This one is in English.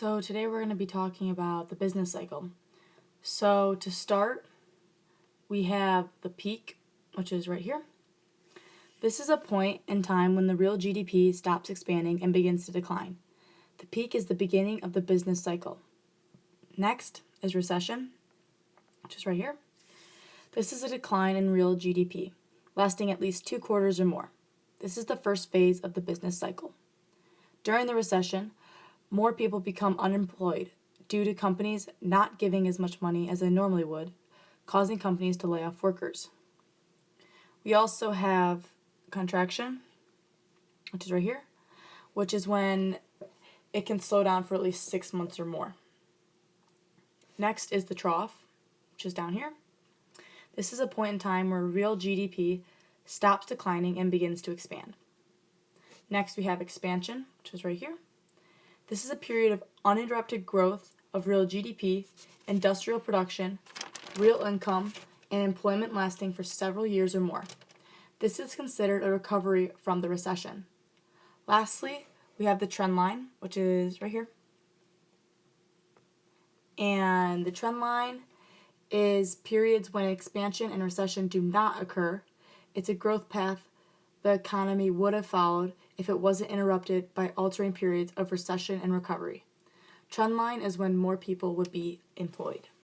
So today we're going to be talking about the business cycle. So to start, we have the peak, which is right here. This is a point in time when the real GDP stops expanding and begins to decline. The peak is the beginning of the business cycle. Next is recession, which is right here. This is a decline in real GDP, lasting at least 2 quarters or more. This is the first phase of the business cycle. During the recession, more people become unemployed due to companies not giving as much money as they normally would, causing companies to lay off workers. We also have contraction, which is right here, which is when it can slow down for at least 6 months or more. Next is the trough, which is down here. This is a point in time where real GDP stops declining and begins to expand. Next, we have expansion, which is right here. This is a period of uninterrupted growth of real GDP, industrial production, real income, and employment lasting for several years or more. This is considered a recovery from the recession. Lastly, we have the trend line, which is right here. And the trend line is periods when expansion and recession do not occur. It's a growth path the economy would have followed if it wasn't interrupted by altering periods of recession and recovery. Trend line is when more people would be employed.